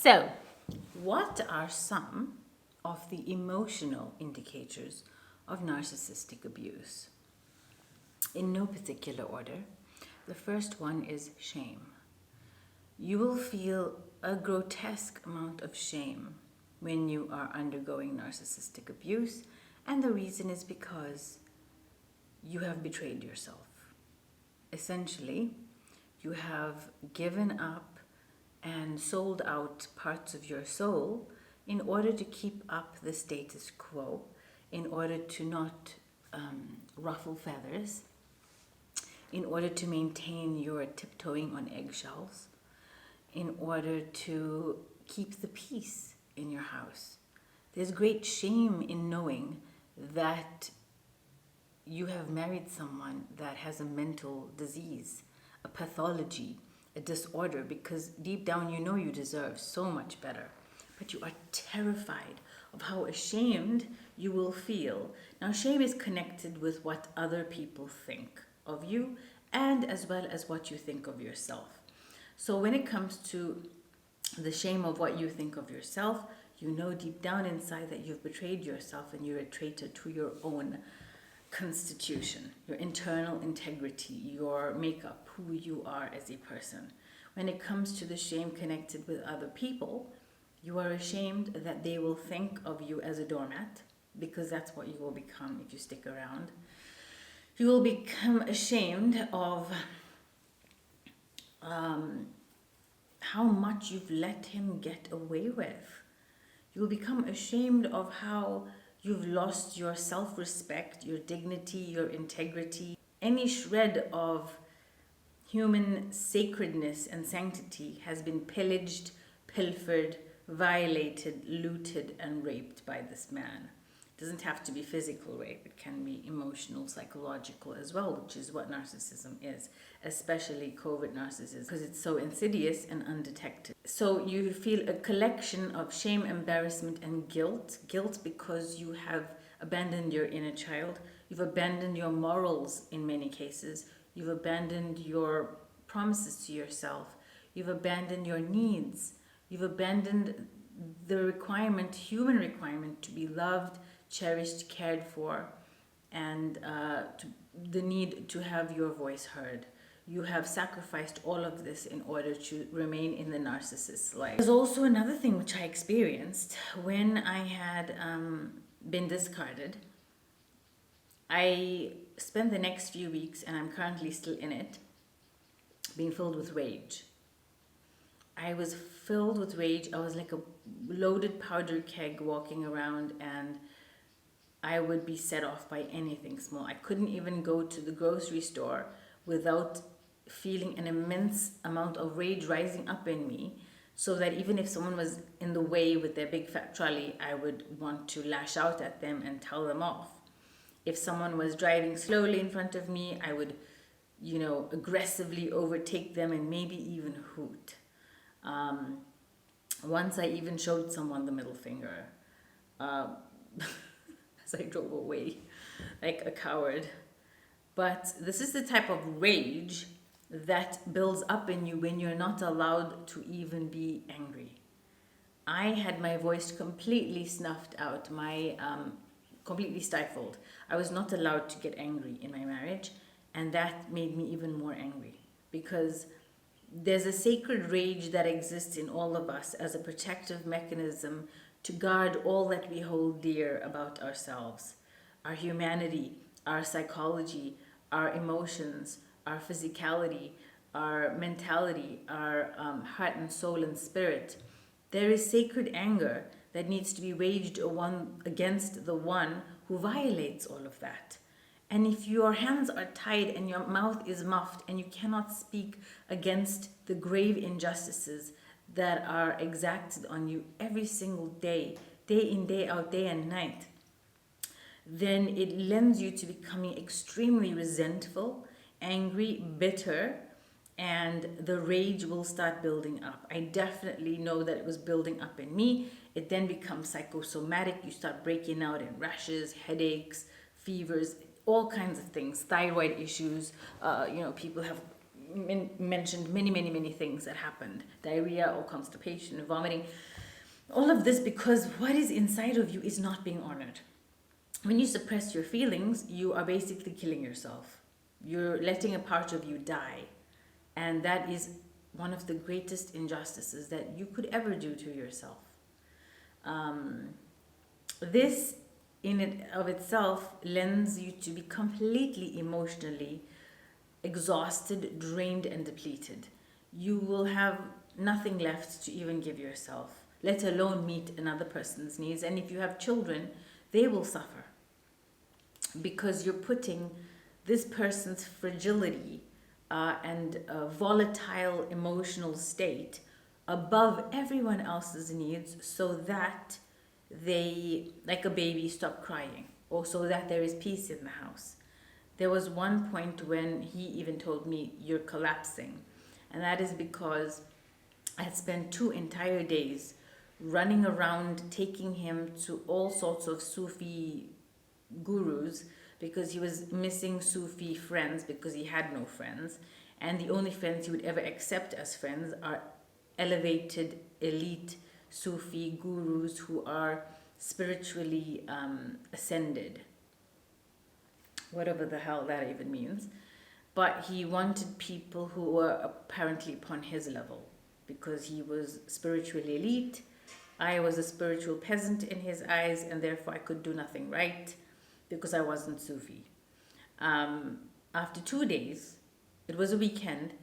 So, what are some of the emotional indicators of narcissistic abuse? In no particular order. The first one is shame. You will feel a grotesque amount of shame when you are undergoing narcissistic abuse, and the reason is because you have betrayed yourself. Essentially, you have given up and sold out parts of your soul in order to keep up the status quo, in order to not ruffle feathers, in order to maintain your tiptoeing on eggshells, in order to keep the peace in your house. There's great shame in knowing that you have married someone that has a mental disease, a pathology, a disorder, because deep down you know you deserve so much better. But you are terrified of how ashamed you will feel. Now, shame is connected with what other people think of you and as well as what you think of yourself. So when it comes to the shame of what you think of yourself, you know deep down inside that you've betrayed yourself and you're a traitor to your own constitution, your internal integrity, your makeup, who you are as a person. When it comes to the shame connected with other people, you are ashamed that they will think of you as a doormat, because that's what you will become if you stick around. You will become ashamed of how much you've let him get away with. You'll become ashamed of how you've lost your self-respect, your dignity, your integrity. Any shred of human sacredness and sanctity has been pillaged, pilfered, violated, looted, and raped by this man. It doesn't have to be physical rape. It can be emotional, psychological as well, which is what narcissism is, especially covert narcissism, because it's so insidious and undetected. So you feel a collection of shame, embarrassment, and guilt. Guilt because you have abandoned your inner child. You've abandoned your morals in many cases. You've abandoned your promises to yourself. You've abandoned your needs. You've abandoned the requirement, human requirement, to be loved, cherished, cared for, and the need to have your voice heard. You have sacrificed all of this in order to remain in the narcissist's life. There's also another thing which I experienced when I had been discarded. I spent the next few weeks, and I'm currently still in it, being filled with rage. I was filled with rage. I was like a loaded powder keg walking around, and I would be set off by anything small. I couldn't even go to the grocery store without feeling an immense amount of rage rising up in me, so that even if someone was in the way with their big fat trolley, I would want to lash out at them and tell them off. If someone was driving slowly in front of me, I would, aggressively overtake them and maybe even hoot. Once I even showed someone the middle finger as I drove away like a coward. But this is the type of rage that builds up in you when you're not allowed to even be angry. I had my voice completely snuffed out, completely stifled. I was not allowed to get angry in my marriage, and that made me even more angry, because there's a sacred rage that exists in all of us as a protective mechanism to guard all that we hold dear about ourselves, our humanity, our psychology, our emotions, our physicality, our mentality, our heart and soul and spirit. There is sacred anger that needs to be waged against the one who violates all of that. And if your hands are tied and your mouth is muffed and you cannot speak against the grave injustices that are exacted on you every single day, day in, day out, day and night, then it lends you to becoming extremely resentful, angry, bitter, and the rage will start building up. I definitely know that it was building up in me. It then becomes psychosomatic. You start breaking out in rashes, headaches, fevers, all kinds of things, thyroid issues. People have mentioned many things that happened. Diarrhea or constipation, vomiting. All of this because what is inside of you is not being honored. When you suppress your feelings, you are basically killing yourself. You're letting a part of you die. And that is one of the greatest injustices that you could ever do to yourself. This in it of itself lends you to be completely emotionally exhausted, drained, and depleted. You will have nothing left to even give yourself, let alone meet another person's needs. And if you have children, they will suffer because you're putting this person's fragility and volatile emotional state above everyone else's needs, so that they, like a baby, stop crying, or so that there is peace in the house. There was one point when he even told me, "You're collapsing." And that is because I had spent 2 entire days running around taking him to all sorts of Sufi gurus because he was missing Sufi friends because he had no friends. And the only friends he would ever accept as friends are elevated, elite Sufi gurus who are spiritually ascended. Whatever the hell that even means. But he wanted people who were apparently upon his level because he was spiritually elite. I was a spiritual peasant in his eyes, and therefore I could do nothing right because I wasn't Sufi. After 2 days, it was a weekend,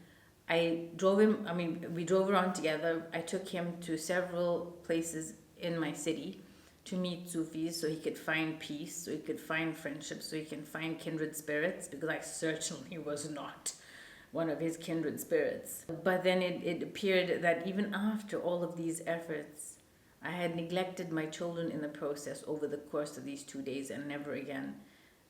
we drove around together. I took him to several places in my city to meet Sufis so he could find peace, so he could find friendship, so he can find kindred spirits, because I certainly was not one of his kindred spirits. But then it appeared that even after all of these efforts, I had neglected my children in the process over the course of these 2 days, and never again,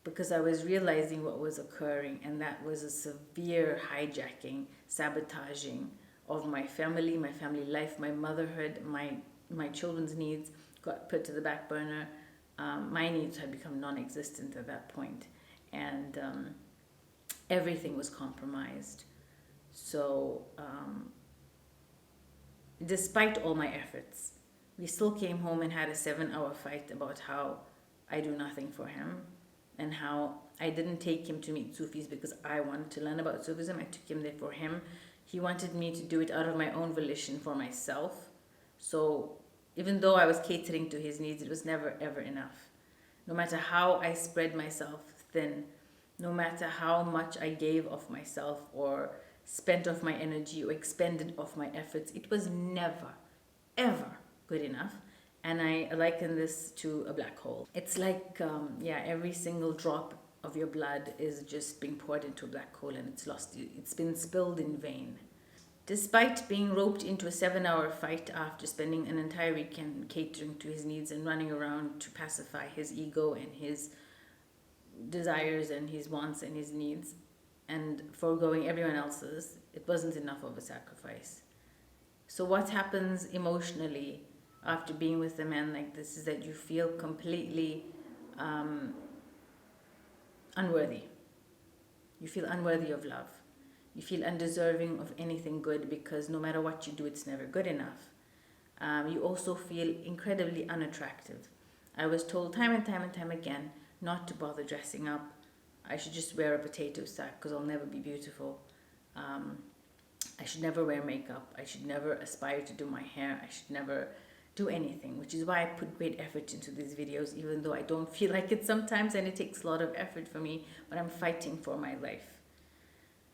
because I was realizing what was occurring, and that was a severe hijacking, sabotaging of my family life, my motherhood, my children's needs got put to the back burner. My needs had become non-existent at that point, and everything was compromised. So despite all my efforts, we still came home and had a 7-hour fight about how I do nothing for him, and how I didn't take him to meet Sufis because I wanted to learn about Sufism. I took him there for him. He wanted me to do it out of my own volition for myself. So even though I was catering to his needs, it was never ever enough. No matter how I spread myself thin, no matter how much I gave of myself or spent of my energy or expended of my efforts, it was never ever good enough. And I liken this to a black hole. It's like, every single drop of your blood is just being poured into a black hole, and it's been spilled in vain. Despite being roped into a 7-hour fight after spending an entire weekend catering to his needs and running around to pacify his ego and his desires and his wants and his needs, and foregoing everyone else's, it wasn't enough of a sacrifice. So what happens emotionally after being with a man like this is that you feel completely unworthy. You feel unworthy of love. You feel undeserving of anything good, because no matter what you do, it's never good enough. You also feel incredibly unattractive. I was told time and time again not to bother dressing up. I should just wear a potato sack because I'll never be beautiful. I should never wear makeup. I should never aspire to do my hair. I should never do anything, which is why I put great effort into these videos, even though I don't feel like it sometimes, and it takes a lot of effort for me, but I'm fighting for my life.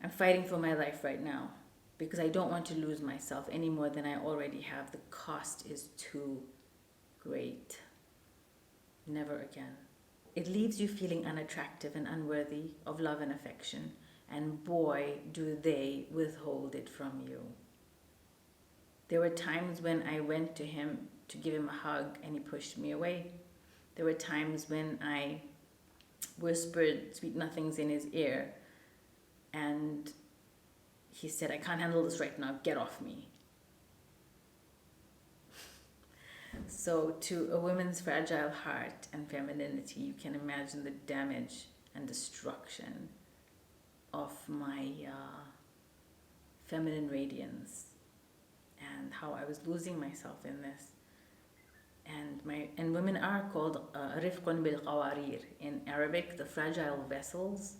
I'm fighting for my life right now because I don't want to lose myself any more than I already have. The cost is too great. Never again. It leaves you feeling unattractive and unworthy of love and affection, and boy, do they withhold it from you. There were times when I went to him to give him a hug and he pushed me away. There were times when I whispered sweet nothings in his ear and he said, "I can't handle this right now, get off me." So to a woman's fragile heart and femininity, you can imagine the damage and destruction of my feminine radiance and how I was losing myself in this. And women are called rifqun bil qawarir in Arabic, the fragile vessels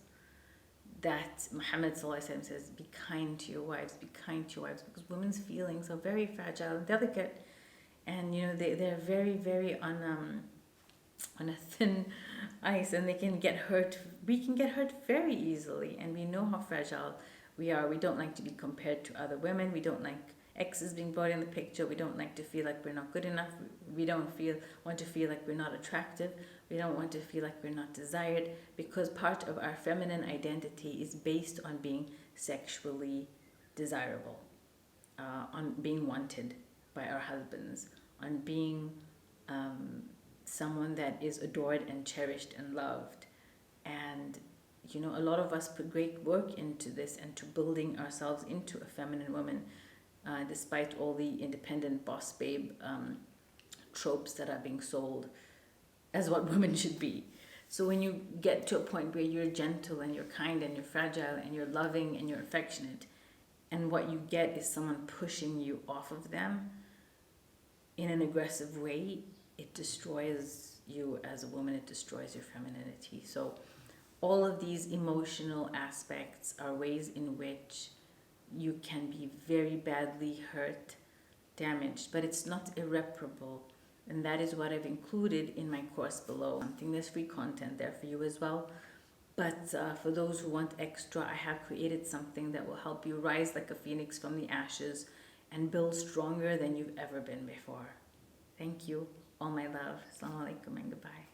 that Muhammad says, be kind to your wives, be kind to your wives, because women's feelings are very fragile and delicate, and they're very, very on a thin ice, and they can get hurt. We can get hurt very easily, and we know how fragile we are. We don't like to be compared to other women. We don't like exes being brought in the picture. We don't like to feel like we're not good enough. We don't want to feel like we're not attractive. We don't want to feel like we're not desired, because part of our feminine identity is based on being sexually desirable, on being wanted by our husbands, on being someone that is adored and cherished and loved. And a lot of us put great work into this and to building ourselves into a feminine woman, despite all the independent boss babe tropes that are being sold as what women should be. So when you get to a point where you're gentle and you're kind and you're fragile and you're loving and you're affectionate, and what you get is someone pushing you off of them in an aggressive way, it destroys you as a woman, it destroys your femininity. So all of these emotional aspects are ways in which you can be very badly hurt, damaged, but it's not irreparable. And that is what I've included in my course below. I think there's free content there for you as well. But for those who want extra, I have created something that will help you rise like a phoenix from the ashes and build stronger than you've ever been before. Thank you. All my love. Assalamu alaikum and goodbye.